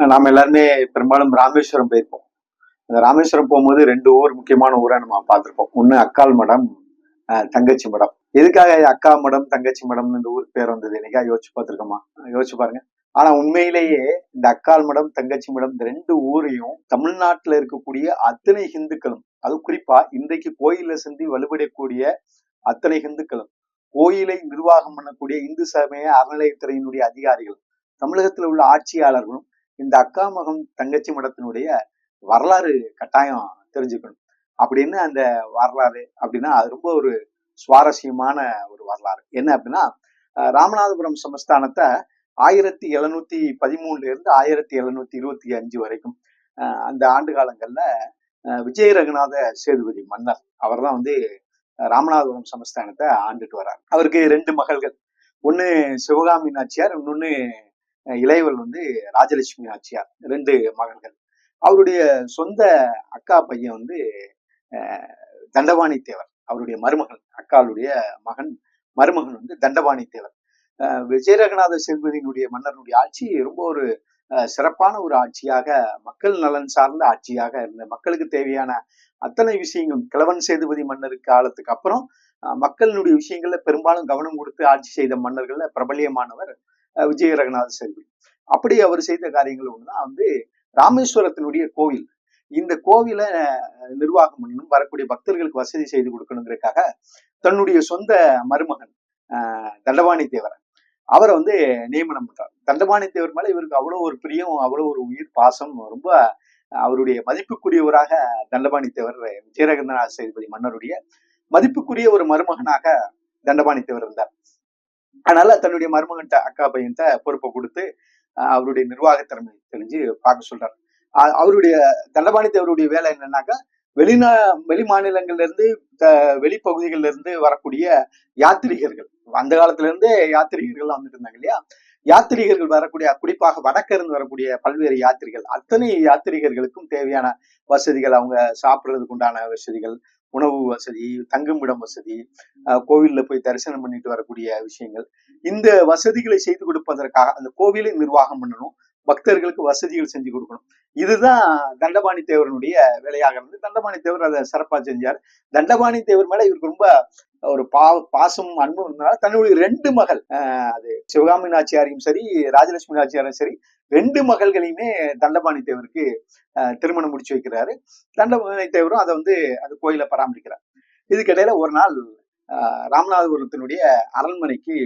நாம எல்லாருமே பெரும்பாலும் ராமேஸ்வரம் போயிருப்போம். அந்த ராமேஸ்வரம் போகும்போது 2 ஊர் முக்கியமான ஊரா நம்ம பார்த்திருப்போம். ஒண்ணு அக்கால் மடம், தங்கச்சி மடம். எதுக்காக அக்கா மடம், தங்கச்சி மடம் இந்த ஊருக்கு பேர் வந்தது? என்னைக்கா யோசிச்சு பார்த்திருக்கோமா? யோசிச்சு பாருங்க. ஆனா உண்மையிலேயே இந்த அக்கால் மடம், தங்கச்சி மடம் இந்த 2 ஊரையும் தமிழ்நாட்டுல இருக்கக்கூடிய அத்தனை இந்துக்களும், அது குறிப்பா இன்றைக்கு கோயில்ல சென்று வழிபடக்கூடிய அத்தனை இந்துக்களும், கோயிலை நிர்வாகம் பண்ணக்கூடிய இந்து சமய அறநிலையத்துறையினுடைய அதிகாரிகள், தமிழகத்துல உள்ள ஆட்சியாளர்களும் இந்த அக்கா மகம் தங்கச்சி மடத்தினுடைய வரலாறு கட்டாயம் தெரிஞ்சுக்கணும். அப்படின்னு அந்த வரலாறு அப்படின்னா அது ரொம்ப ஒரு சுவாரஸ்யமான ஒரு வரலாறு. என்ன அப்படின்னா, ராமநாதபுரம் சமஸ்தானத்தை 1713 இருந்து 1725 வரைக்கும் அந்த ஆண்டு காலங்கள்ல விஜய ரகுநாத சேதுபதி மன்னர் அவர் தான் வந்து ராமநாதபுரம் சமஸ்தானத்தை ஆண்டுட்டு வர்றார். அவருக்கு 2 மகள்கள், ஒண்ணு சிவகாமி நாச்சியார், இன்னொன்னு இளையவள் வந்து ராஜலட்சுமி நாச்சியார், 2 மகள்கள். அவருடைய சொந்த அக்கா பையன் வந்து தண்டபாணி தேவர், அவருடைய மருமகன், அக்காளுடைய மகன் மருமகன் வந்து தண்டபாணி தேவர். விஜயரகநாத சேதுபதியினுடைய மன்னருடைய ஆட்சி ரொம்ப ஒரு சிறப்பான ஒரு ஆட்சியாக, மக்கள் நலன் சார்ந்த ஆட்சியாக இருந்த, மக்களுக்கு தேவையான அத்தனை விஷயங்களும் கிழவன் சேதுபதி மன்னர் காலத்துக்கு அப்புறம் மக்களினுடைய விஷயங்கள்ல பெரும்பாலும் கவனம் கொடுத்து ஆட்சி செய்த மன்னர்கள்ல பிரபலியமானவர் விஜய ரகுநாத சேதுபதி. அப்படி அவர் செய்த காரியங்கள் ஒண்ணுதான் வந்து ராமேஸ்வரத்தினுடைய கோவில். இந்த கோவிலை நிர்வாகம் பண்ணணும், வரக்கூடிய பக்தர்களுக்கு வசதி செய்து கொடுக்கணுங்கிறதுக்காக தன்னுடைய சொந்த மருமகன் தண்டபாணி தேவர் அவரை வந்து நியமனம் பண்றார். தண்டபாணி தேவர் மேல இவருக்கு அவ்வளவு ஒரு பிரியம், அவ்வளவு ஒரு உயிர் பாசம், ரொம்ப அவருடைய மதிப்புக்குரியவராக தண்டபாணி தேவர் விஜயரகநாத சேதுபதி மன்னருடைய மதிப்புக்குரிய ஒரு மருமகனாக தண்டபாணி தேவர் இருந்தார். அதனால தன்னுடைய மருமகன்ட்ட அக்கா பையன்ட்ட பொறுப்பை கொடுத்து அவருடைய நிர்வாக திறமை தெரிஞ்சு பார்க்க சொல்றாரு. அவருடைய தண்டபாணி தேவருடைய வேலை என்னன்னாக்கா, வெளி மாநிலங்கள்ல இருந்து வெளிப்பகுதிகள்ல இருந்து வரக்கூடிய யாத்திரிகர்கள், அந்த காலத்துல இருந்தே யாத்திரிகர்கள் வந்துட்டு இருந்தாங்க இல்லையா, யாத்திரிகர்கள் வரக்கூடிய, குறிப்பாக வடக்கிருந்து வரக்கூடிய பல்வேறு யாத்திரிகள், அத்தனை யாத்திரிகர்களுக்கும் தேவையான வசதிகள், அவங்க சாப்பிடுறதுக்கு உண்டான வசதிகள், உணவு வசதி, தங்குமிடம் வசதி, கோவில்ல போய் தரிசனம் பண்ணிட்டு வரக்கூடிய விஷயங்கள், இந்த வசதிகளை செய்து கொடுப்பதற்காக அந்த கோவிலை நிர்வாகம் பண்ணணும், பக்தர்களுக்கு வசதிகள் செஞ்சு கொடுக்கணும். இதுதான் தண்டபாணி தேவரனுடைய வேலையாக இருந்து தண்டபாணி தேவர் அதை சிறப்பா செஞ்சார். தண்டபாணி தேவர் மேல இவருக்கு ரொம்ப ஒரு பாசம் அன்பு இருந்தனால தன்னுடைய 2 மகள், அது சிவகாமி நாச்சியாரையும் சரி ராஜலட்சுமி நாச்சியாரும் சரி, 2 மகள்களையுமே தண்டபாணி தேவருக்கு திருமணம் முடிச்சு வைக்கிறாரு. தண்டபாணி தேவரும் அதை வந்து அந்த கோயிலை பராமரிக்கிறார். இதுக்கிடையில ஒரு நாள் ராமநாதபுரத்தினுடைய அரண்மனைக்கு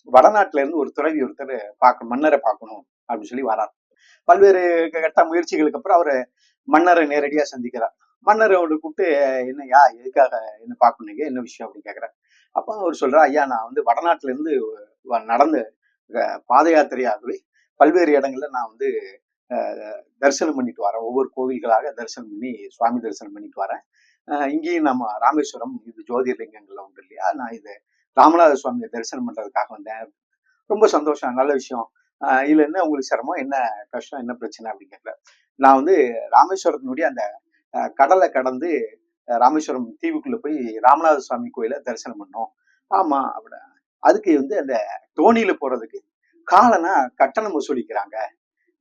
வடநாட்டுல இருந்து ஒரு துறவி ஒருத்தர் மன்னரை பார்க்கணும் அப்படின்னு சொல்லி வரார். பல்வேறு கட்ட முயற்சிகளுக்கு அப்புறம் அவரு மன்னரை நேரடியா சந்திக்கிறார். மன்னரோட கூப்பிட்டு, என்னையா எதுக்காக என்ன பார்க்கணுங்க, என்ன விஷயம் அப்படின்னு கேட்கிறார். அப்ப அவர் சொல்றா, ஐயா நான் வந்து வடநாட்டுல இருந்து நடந்த பாத யாத்திரையாகவே பல்வேறு இடங்கள்ல நான் வந்து தரிசனம் பண்ணிட்டு வரேன், ஒவ்வொரு கோவில்களாக தரிசனம் பண்ணி சுவாமி தரிசனம் பண்ணிட்டு வரேன். இங்கேயும் நம்ம ராமேஸ்வரம் இது ஜோதிர்லிங்கங்கள்ல உண்டு இல்லையா, நான் இது ராமநாத சுவாமியை தரிசனம் பண்றதுக்காக வந்தேன். ரொம்ப சந்தோஷம், நல்ல விஷயம். இதுல என்ன உங்களுக்கு சிரமம், என்ன கஷ்டம், என்ன பிரச்சனை அப்படின்னு கேட்கல. நான் வந்து ராமேஸ்வரத்தினுடைய அந்த கடலை கடந்து ராமேஸ்வரம் தீவுக்குள்ள போய் ராமநாத சுவாமி கோயிலை தரிசனம் பண்ணோம். ஆமா அப்படி, அதுக்கு வந்து அந்த தோணியில போறதுக்கு காலனா கட்டணம் வசூலிக்கிறாங்க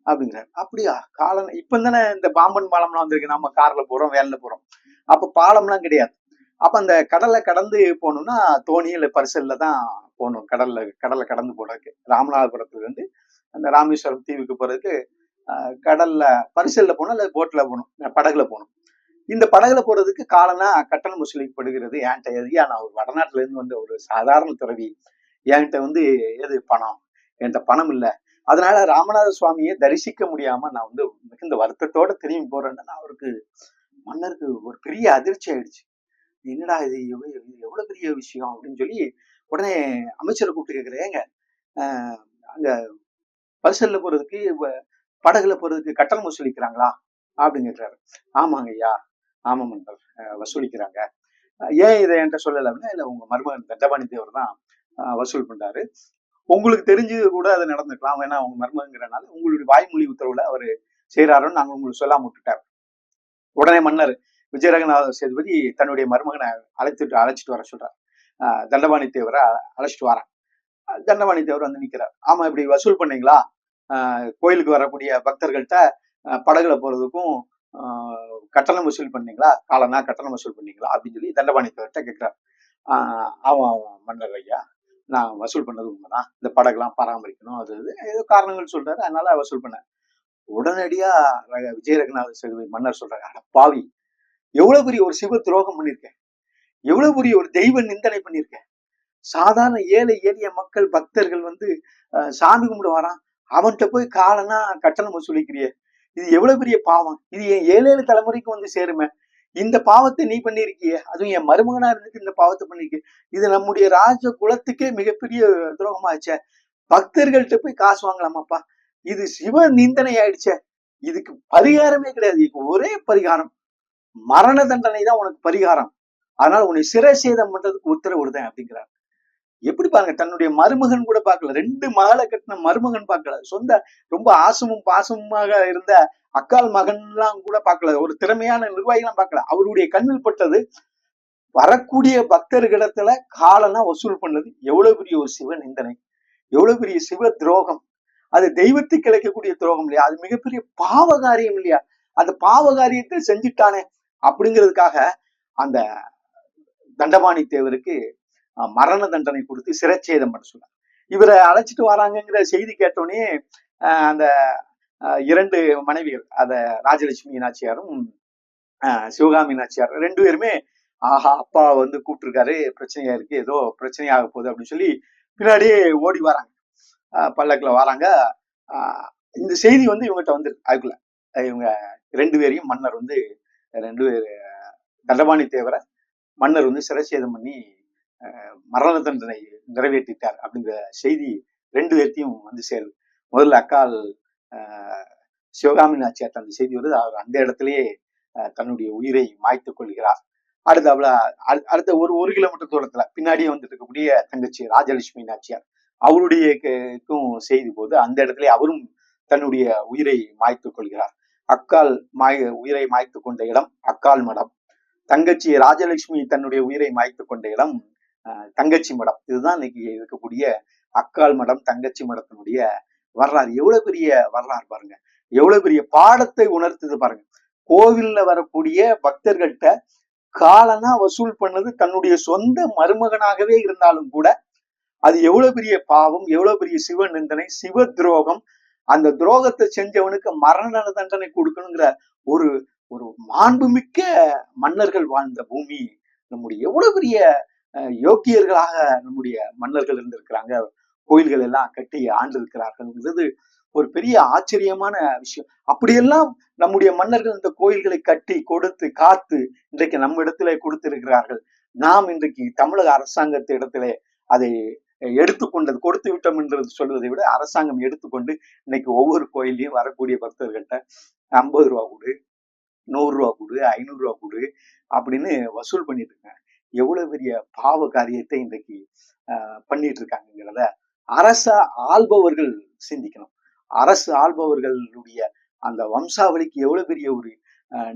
அப்படிங்கிறாரு. அப்படியா, காலனா இப்ப தானே இந்த பாம்பன் பாலம்லாம் வந்திருக்கு, நம்ம கார்ல போறோம், வேன்ல போறோம், அப்ப பாலம்லாம் கிடையாது. அப்ப அந்த கடலை கடந்து போகணும்னா தோணியில பரிசல்ல தான் போகணும், கடலை கடந்து போறதுக்கு. ராமநாதபுரத்துல இருந்து அந்த ராமேஸ்வரம் தீவுக்கு போறதுக்கு கடல்ல பரிசல்ல போகணும், அல்லது போட்ல போகணும், படகுல போகணும். இந்த படகுல போறதுக்கு காலனா கட்டணம் வசூலிக்கப்படுகிறது. என்கிட்ட எதையா, நான் ஒரு வடநாட்டுல இருந்து வந்து ஒரு சாதாரண துறவி, என்கிட்ட வந்து எது பணம், என்கிட்ட பணம் இல்லை, அதனால ராமநாத சுவாமியை தரிசிக்க முடியாம நான் வந்து மிகுந்த வருத்தத்தோட திரும்பி போறேன்னு அவருக்கு, மன்னருக்கு ஒரு பெரிய அதிர்ச்சி ஆயிடுச்சு. என்னடா இது எவ்வளவு பெரிய விஷயம் அப்படின்னு சொல்லி உடனே அமைச்சரை கூப்பிட்டு கேட்கிறேன், ஏங்க அங்க பரிசல்ல போறதுக்கு படகுல போறதுக்கு கட்டணம் வசூலிக்கிறாங்களா அப்படின்னு கேட்டாரு. ஆமாங்க ஐயா, ஆமா மன்னர், வசூலிக்கிறாங்க. ஏன் இதை என்கிட்ட சொல்லல அப்படின்னா, இல்ல உங்க மருமகன் தண்டபாணி தேவர் தான் வசூல் பண்றாரு, உங்களுக்கு தெரிஞ்சு கூட அது நடந்துக்கலாம், ஏன்னா உங்க மருமகங்கிறனால உங்களுடைய வாய்மொழி உத்தரவுல அவரு செய்யறாருன்னு நாங்க உங்களுக்கு சொல்லாம விட்டுட்டார். உடனே மன்னர் விஜயரகநாத சேதுபதி தன்னுடைய மருமகனை அழைச்சிட்டு வர சொல்றார். தண்டபாணி தேவரை அழைச்சிட்டு வரான். தண்டபாணி தேவர் வந்து நிக்கிறார். ஆமா, இப்படி வசூல் பண்ணீங்களா கோயிலுக்கு வரக்கூடிய பக்தர்கள்ட்ட படகுல போறதுக்கும் கட்டணம் வசூல் பண்ணீங்களா, காலனா கட்டணம் வசூல் பண்ணீங்களா அப்படின்னு சொல்லி தண்டபாணி தேவர்கிட்ட கேட்கிறார். ஆமாம் மன்னர் ஐயா, நான் வசூல் பண்ணது உண்மைதான், இந்த படகுலாம் பராமரிக்கணும், அது ஏதோ காரணங்கள் சொல்றாரு, அதனால வசூல் பண்ணேன். உடனடியா விஜய ரகுநாத சேதுபதி மன்னர் சொல்றாரு, அட பாவி, எவ்வளவு பெரிய ஒரு சிவ துரோகம் பண்ணிருக்கேன், எவ்வளவு பெரிய ஒரு தெய்வ நிந்தனை பண்ணிருக்கேன். சாதாரண ஏழை எளிய மக்கள் பக்தர்கள் வந்து சாமி கும்பிட வரான், அவன்கிட்ட போய் காலனா கட்டணம் வசூலிக்கிறிய, இது எவ்வளவு பெரிய பாவம், இது என் 7 தலைமுறைக்கு வந்து சேருமே. இந்த பாவத்தை நீ பண்ணிருக்கிய, அதுவும் என் மருமகனா இருந்துட்டு இந்த பாவத்தை பண்ணிருக்க, இது நம்முடைய ராஜ குலத்துக்கே மிகப்பெரிய துரோகமாச்சே. பக்தர்கள்ட்ட போய் காசு வாங்கலாமாப்பா, இது சிவ நிந்தனை ஆயிடுச்சே, இதுக்கு பரிகாரமே கிடையாது, இதுக்கு ஒரே பரிகாரம் மரண தண்டனை தான் உனக்கு பரிகாரம், அதனால உன்னை சிறைசேதம் பண்றதுக்கு உத்தரவிடுதேன் அப்படிங்கிறார். எப்படி பாருங்க, தன்னுடைய மருமகன் கூட பார்க்கல, 2 மகளை கட்டின மருமகன் பார்க்கல, சொந்த ரொம்ப ஆசமும் பாசமுமாக இருந்த அக்கால் மகன்லாம் கூட பார்க்கல, ஒரு திறமையான நிர்வாகிலாம் பார்க்கல. அவருடைய கண்ணில் பட்டது வரக்கூடிய பக்தர்களிடத்துல காலனா வசூல் பண்ணது எவ்வளவு பெரிய ஒரு சிவ நிந்தனை, எவ்வளவு பெரிய சிவ துரோகம். அது தெய்வத்துக்கு இழைக்கக்கூடிய துரோகம் இல்லையா, அது மிகப்பெரிய பாவ காரியம் இல்லையா. அந்த பாவ காரியத்தை செஞ்சுட்டானே அப்படிங்கிறதுக்காக அந்த தண்டபாணி தேவருக்கு மரண தண்டனை கொடுத்து சிறைச்சேதம் பண்ண சொன்னார். இவரை அழைச்சிட்டு வராங்கிற செய்தி கேட்டோடனே அந்த 2 மனைவிகள், அத ராஜலட்சுமி நாச்சியாரும் சிவகாமி நாச்சியார் 2 பேருமே, ஆஹா அப்பா வந்து கூப்பிட்டுருக்காரு, பிரச்சனையா இருக்கு, ஏதோ பிரச்சனையாக போகுது அப்படின்னு சொல்லி பின்னாடியே ஓடி வராங்க, பல்லக்குல வராங்க. இந்த செய்தி வந்து இவங்ககிட்ட வந்து அதுக்குள்ள இவங்க 2 பேரையும் மன்னர் வந்து 2 பேர் தண்டபாணி தேவரை மன்னர் வந்து சிறைச்சேதம் பண்ணி மரண தண்டனை நிறைவேற்றிட்டார் அப்படிங்கிற செய்தி 2 பேர்த்தையும் வந்து சேருது. முதல்ல அக்கால் சிவகாமி நாச்சியார் அந்த செய்தி வருது, அவர் அந்த இடத்திலேயே தன்னுடைய உயிரை மாய்த்துக் கொள்கிறார். அடுத்த ஒரு கிலோமீட்டர் தூரத்துல பின்னாடியே வந்துட்டு இருக்கக்கூடிய தங்கச்சி ராஜலட்சுமி நாச்சியார், அவருடைய செய்தி போது அந்த இடத்துல அவரும் தன்னுடைய உயிரை மாய்த்துக் கொள்கிறார். அக்கால் உயிரை மாய்த்து கொண்ட இடம் அக்கால் மடம், தங்கச்சி ராஜலட்சுமி தன்னுடைய உயிரை மாய்த்து கொண்ட இடம் தங்கச்சி மடம். இதுதான் இன்னைக்கு இருக்கக்கூடிய அக்கால் மடம் தங்கச்சி மடத்தினுடைய வரலாறு. எவ்வளவு பெரிய வரலாறு பாருங்க, எவ்வளவு பெரிய பாடத்தை உணர்த்துது பாருங்க. கோவில்ல வரக்கூடிய பக்தர்கள்ட்ட காலனா வசூல் பண்ணது தன்னுடைய சொந்த மருமகனாகவே இருந்தாலும் கூட அது எவ்வளவு பெரிய பாவம், எவ்வளவு பெரிய சிவ நிந்தனை, சிவ துரோகம். அந்த துரோகத்தை செஞ்சவனுக்கு மரண தண்டனை கொடுக்கணுங்கிற ஒரு ஒரு மாண்புமிக்க மன்னர்கள் வாழ்ந்த பூமி நம்முடைய. எவ்வளவு பெரிய யோக்கியர்களாக நம்முடைய மன்னர்கள் இருந்திருக்கிறாங்க, கோயில்கள் எல்லாம் கட்டி ஆண்டு இருக்கிறார்கள்ங்கிறது ஒரு பெரிய ஆச்சரியமான விஷயம். அப்படியெல்லாம் நம்முடைய மன்னர்கள் இந்த கோயில்களை கட்டி கொடுத்து காத்து இன்றைக்கு நம்ம இடத்துல கொடுத்திருக்கிறார்கள். நாம் இன்றைக்கு தமிழக அரசாங்கத்து இடத்துல அதை எடுத்துக்கொண்டது கொடுத்து விட்டோம் என்று சொல்வதை விட அரசாங்கம் எடுத்துக்கொண்டு இன்னைக்கு ஒவ்வொரு கோயிலையும் வரக்கூடிய பக்தர்கள்ட்ட 50 ரூபா கொடு, 100 ரூபா கொடு, 500 ரூபா கொடு அப்படின்னு வசூல் பண்ணிட்டு இருக்காங்க. எவ்வளவு பெரிய பாவ காரியத்தை இன்றைக்கு பண்ணிட்டு இருக்காங்கிறத அரசா ஆள்பவர்கள் சிந்திக்கணும். அரசு ஆள்பவர்களுடைய அந்த வம்சாவளிக்கு எவ்வளவு பெரிய ஒரு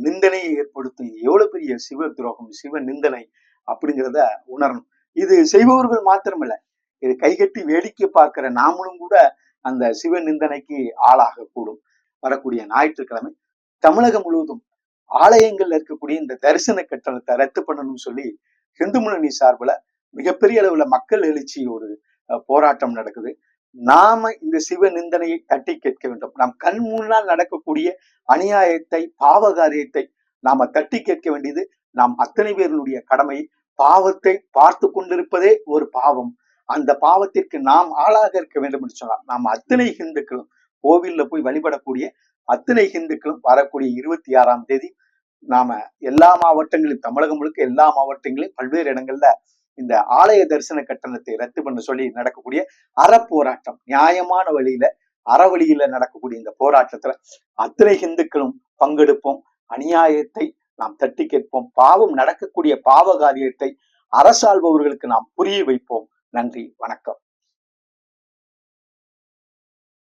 நிந்தனையை ஏற்படுத்தும், எவ்வளவு பெரிய சிவ துரோகம், சிவ நிந்தனை அப்படிங்கிறத உணரணும். இது செய்பவர்கள் மாத்திரமல்ல, இது கைகட்டி வேடிக்கை பார்க்கிற நாமளும் கூட அந்த சிவ நிந்தனைக்கு ஆளாக கூடும். வரக்கூடிய ஞாயிற்றுக்கிழமை தமிழகம் முழுவதும் ஆலயங்கள்ல இருக்கக்கூடிய இந்த தரிசன கட்டணத்தை ரத்து பண்ணணும்னு சொல்லி இந்து முன்னணி சார்பில் மிகப்பெரிய அளவுல மக்கள் எழுச்சி ஒரு போராட்டம் நடக்குது. நாம இந்த சிவ நிந்தனையை தட்டி கேட்க வேண்டும். நம் கண் முன்னால் நடக்கக்கூடிய அநியாயத்தை, பாவகாரியத்தை நாம தட்டி கேட்க வேண்டியது நாம் அத்தனை பேருடைய கடமை. பாவத்தை பார்த்து கொண்டிருப்பதே ஒரு பாவம். அந்த பாவத்திற்கு நாம் ஆளாக இருக்க வேண்டும் என்று சொன்னால் நாம் அத்தனை இந்துக்களும் கோவில்ல போய் வழிபடக்கூடிய அத்தனை இந்துக்களும் வரக்கூடிய 26ஆம் தேதி நாம எல்லா மாவட்டங்களிலும், தமிழகம் முழுக்க எல்லா மாவட்டங்களிலும் பல்வேறு இடங்கள்ல இந்த ஆலய தரிசன கட்டணத்தை ரத்து பண்ண சொல்லி நடக்கக்கூடிய அறப்போராட்டம், நியாயமான வழியில அறவழியில நடக்கக்கூடிய இந்த போராட்டத்துல அத்தனை இந்துக்களும் பங்கெடுப்போம். அநியாயத்தை நாம் தட்டி கேட்போம். பாவம் நடக்கக்கூடிய பாவ காரியத்தை அரசாள்பவர்களுக்கு நாம் புரிய வைப்போம். நன்றி, வணக்கம்.